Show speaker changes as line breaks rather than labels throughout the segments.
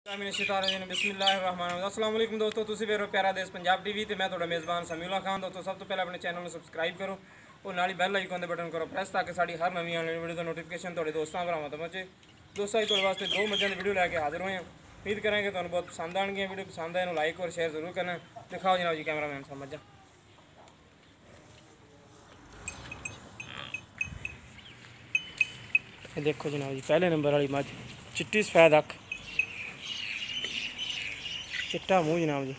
अस्सलाम वालेकुम दोस्तों, तुसी वेख रहे हो प्यारा देश पंजाब टीवी ते मैं तुहाडा मेज़बान समीउल्लाह खान। दोस्तों सब तो पहले अपने चैनल को सब्सक्राइब करो और नाल ही बैल आइकन दे बटन करो प्रेस ताकि साड़ी हर नवी आने वाली वीडियो का नोटिफिकेशन तुहाडे दोस्तों भरावां तक पहुंचे। दोस्तों तुहाडे वास्ते दो मज्जां दी वीडियो लैके हाजिर होए हैं। उम्मीद करेंगे तुहानू बहुत पसंद आएंगी। वीडियो पसंद आए लाइक और शेयर जरूर करना। दिखाओ जनाब जी कैमरामैन साहब मज्जां। देखो जनाब जी पहले नंबर वाली मझ चिट्टी सफेद अख, चिट्टा मूँह जनाब जी,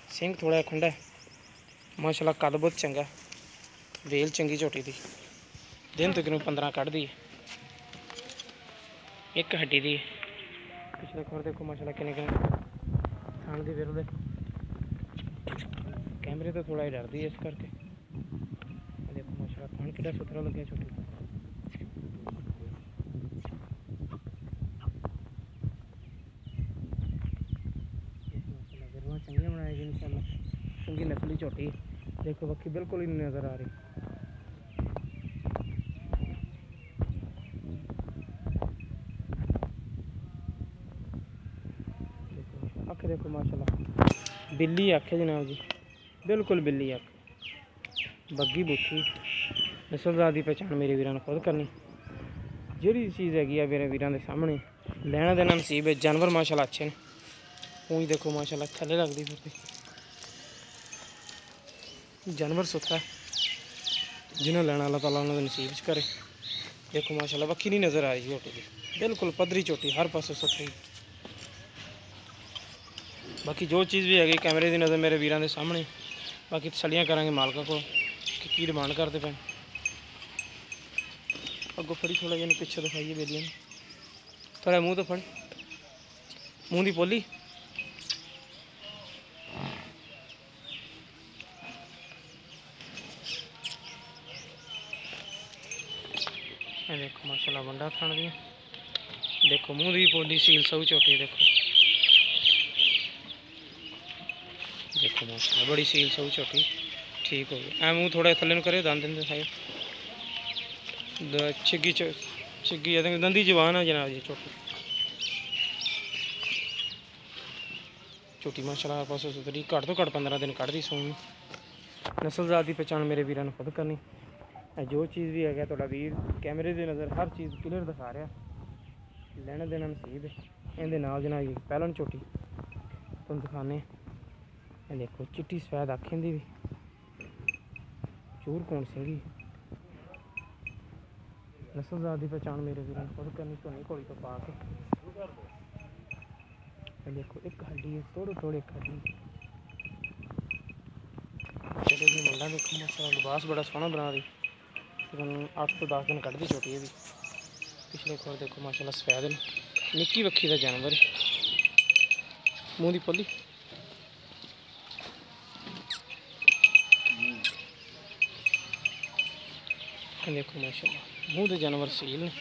सिंह थोड़ा खुंडा है माशाल्लाह, कद बहुत चंगा, वेल चंगी झोटी दी, दिन तकरीबन 15 कढ़ दी है, एक हड्डी दी है। पिछले खोर देखो माशाल्लाह किन्ने थान दी वेल देखो, कैमरे तो थोड़ा ही डरती है इस करके। देखो माशाल्लाह थान कितना सुथरा लगे छोटी, चंगी बनाएगी इंशाल्लाह, चंगी नस्ली झोटी। देखो बक्की बिल्कुल ही नहीं नज़र आ रही। अख देखो माशाल्लाह बिल्ली अख है जनाब जी, बिल्कुल बिल्ली अख, बग्गी बुठी नस्लदार की पहचान मेरे वीरों ने खुद करनी। जी चीज़ हैगी है मेरे वीरों के सामने लेना देना नसीब है। जानवर माशाल्लाह अच्छे ने, पूंछ देखो माशाल्लाह थले लगती फिरती, जानवर सुथरा जिन्हें लेना अल्लाह ताला उन्होंने नसीब च करे। देखो माशाल्लाह बक्खी नहीं नज़र आ रही झोटी की, बिल्कुल पद्धरी झोटी, हर पासों सुथरी। बाकी जो चीज़ भी हैगी कैमरे की नज़र मेरे वीरों के सामने। बाकी तसलियां करांगे मालका को कि की डिमांड करते पे। अगों फड़ी थोड़ा जिहा पिछे दिखाइए बेलियां, थोड़ा मूँह तो फड़ी, मूँह की पोली। देखो माशाल्लाह वंडा थान दी, देखो मूँह की पोली, सील सऊ झोटी देखो, देखो माशाल्लाह बड़ी सील सऊ झोटी ठीक हो गई। ऐ मूँह थोड़ा थल्ले नूं करे, दंद दिखाए, छिग्गी छिग्गी दंदी जवान है जनाब जी झोटी। झोटी माशाल्लाह हर पासों सुथरी, घट तो घट 15 दिन कढ़दी सून। नस्लदार की पहचान मेरे वीरों ने खुद करनी। जो चीज़ भी है थोड़ा वीर कैमरे की नज़र हर चीज़ क्लीयर दिखा रहा, लेना देना नसीब है। इहदे नाल जनाब जी पहलन झोटी तुम दिखाने। देखो चिट्टी सफेद अखें दी भी, चूर कौन सिंगी, नस्लदार की पहचान मेरे वीरों ने खुद करनी। धुनी घोड़ी तो पा के देखो एक हड्डी है, थोड़ी थोड़ी एक हड्डी। चलो जी मुंडा देखो माशाल्लाह, लिबास बड़ा सोहना बना दी, 8 तो 10 दिन कढ़दी छोटी है भी। पिछले खोर देखो माशाल्लाह सफेद ने, निक्की बक्खी का जानवर, मूँह की पोली। देखो माशाल्लाह मूँह के जानवर सील ने,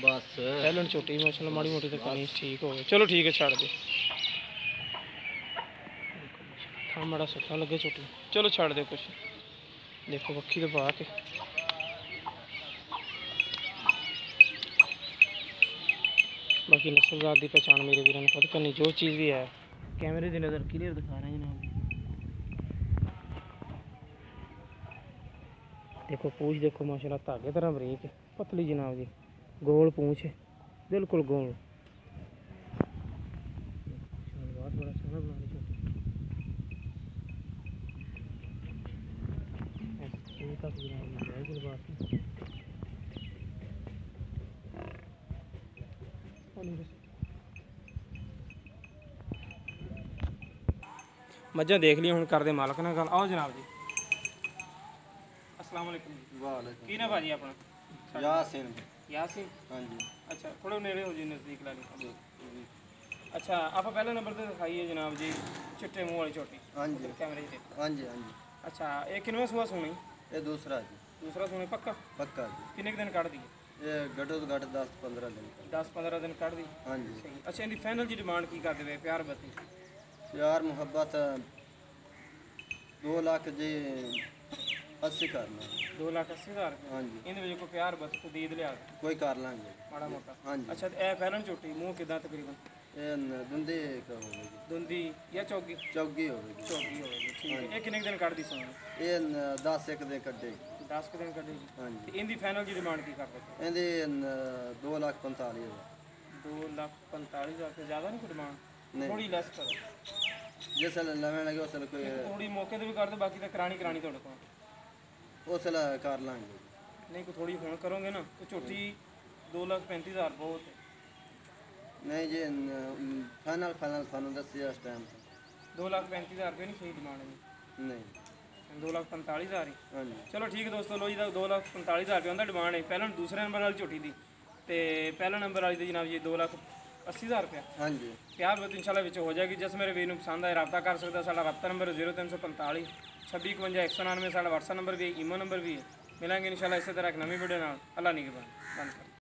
बस पहलन छोटी माशाल्लाह, माड़ी मोटी तो कमी ठीक हो गई। चलो ठीक है छड़ दे, थान बड़ा सुठा लगे छोटी, चलो छड़ दे कुछ। देखो बक्खी तो पा के, बाकी नस्लदार की पहचान मेरे वीरों ने खुद करनी। जो चीज़ भी है कैमरे की नज़र क्लियर दिखा रहे हैं जनाब। देखो पूँछ देखो माशाल्लाह धागे तरह बरीक है, पतली जनाब जी, गोल पूँछ है, बिल्कुल गोल। बहुत बड़ा सोना बना दी छोटी, मज्जां देख ली, हुण करदे मालक नाल गल। आओ जनाब जी, अस्सलाम वालेकुम।
वालेकुम
की ना भाजी अपना?
यासीन।
यासीन,
हाँ जी।
अच्छा थोड़ा नेड़े हो जी, नज़दीक ला ली। अच्छा आप पहले नंबर पर दिखाइए जनाब जी चिट्टे मुँह वाली छोटी।
हाँ जी
कैमरे से।
हाँ जी हाँ जी।
अच्छा ये किनवा सुबह सुनी?
ये दूसरा जी।
दूसरा सुनी पक्का?
पक्का जी।
किन्ने दिन कढ़ दी?
ये घटो तो घट 10-15 दिन का।
10-15 दिन कढ़ दी।
हाँ जी।
सही। अच्छा इनकी फाइनल जी डिमांड की कर दे? प्यार बती
प्यार मुहब्बत 2 लाख जी 80 करना
2,80,000 ਰੁਪਏ
हाँ जी
ਇਹਦੇ ਵਿੱਚ ਕੋਈ ਪਿਆਰ ਬਤ ਖਰੀਦ ਲਿਆ
कोई कर लांगे
ਮਾੜਾ ਮੋਟਾ
हाँ जी
ਅੱਛਾ ਤੇ ਇਹ ਪਹਿਲਾਂ ਝੋਟੀ ਮੂੰਹ ਕਿਦਾਂ ਤਕਰੀਬਨ
ये दुंदी एक होगी
ਦੁੰਦੀ ਜਾਂ ਚੌਗੀ
चौगी होगी
ਚੌਗੀ ਹੋਵੇਗੀ ਠੀਕ ਹੈ ਇਹ ਕਿੰਨੇ ਕੁ ਦਿਨ ਕੱਢਦੀ ਸੋਣ
ये 10 एक दिन कटे
10 ਕੁ ਦਿਨ ਕੱਢੇਗੀ
हाँ जी
ਤੇ ਇਹਦੀ ਫਾਈਨਲ ਜੀ ਡਿਮਾਂਡ ਕੀ ਕਰਦੇ
ਇਹਦੀ 2,45,000
2,45,000 ਰੁਪਏ ਜ਼ਿਆਦਾ ਨਹੀਂ ਕੋਈ ਡਿਮਾਂਡ
ਨਹੀਂ।
ਥੋੜੀ ਲੈਸ ਕਰੋ
ਜਿਸ ਵੇਲੇ ਲਵੇਂ ਲੱਗੇ ਉਸ ਵੇਲੇ ਕੋਈ
ਥੋੜੀ ਮੌਕੇ ਤੇ ਵੀ ਕਰ ਦੋ ਬਾਕੀ ਤਾਂ ਕਰਾਣੀ ਤੁਹਾਡੇ ਕੋਲ
ਉਸ ਵੇਲੇ ਕਰ ਲਾਂਗੇ
ਨਹੀਂ ਕੋਈ ਥੋੜੀ ਹੁਣ ਕਰੋਗੇ ਨਾ ਤੇ ਝੋਟੀ 2,35,000 ਬਹੁਤ ਹੈ।
ਨਹੀਂ ਜੀ ਫਾਈਨਲ ਤੁਹਾਨੂੰ ਦੱਸਿਆ ਇਸ ਟਾਈਮ
2,35,000 ਰੁਪਏ ਨਹੀਂ ਸਹੀ ਡਿਮਾਂਡ ਹੈ
ਨਹੀਂ
2,45,000 ਹੀ
ਹਾਂਜੀ
ਚਲੋ ਠੀਕ ਹੈ ਦੋਸਤੋ ਲੋ ਜੀ ਦਾ 2,45,000 ਰੁਪਏ ਉਹਦਾ ਡਿਮਾਂਡ ਹੈ ਪਹਿਲਾਂ ਦੂਸਰੇ ਨੰਬਰ ਵਾਲੀ ਝੋਟੀ ਦੀ ਤੇ ਪਹਿਲਾ ਨੰਬਰ ਵਾਲੀ ਦੀ ਜਨਾਬ ਜੀ 2,80,000 ਰੁਪਏ
ਹਾਂਜੀ
ਪਿਆਰ ਬਤ ਇਨਸ਼ਾਅੱਲਾ ਵਿੱਚ ਹੋ ਜਾਏਗੀ ਜਿਸ ਮੇਰੇ ਵੀਰ ਨੂੰ ਪਸੰਦ ਆਏ ਰਾਬਤਾ ਕਰ ਸਕਦਾ ਸਾਡਾ ਰਾਬਤਾ ਨੰਬਰ 0345 2651 199 ਸਾਡਾ WhatsApp ਨੰਬਰ ਵੀ ਹੈ ਈਮੋ ਨੰਬਰ ਵੀ ਹੈ ਮਿਲਾਂਗੇ ਇਨਸ਼ਾਅੱਲਾ ਇਸੇ ਤਰ੍ਹਾਂ ਇੱਕ ਨਵੀਂ ਵੀਡੀਓ ਨਾਲ ਅੱਲਾ ਨਿਗਹਬਾਨ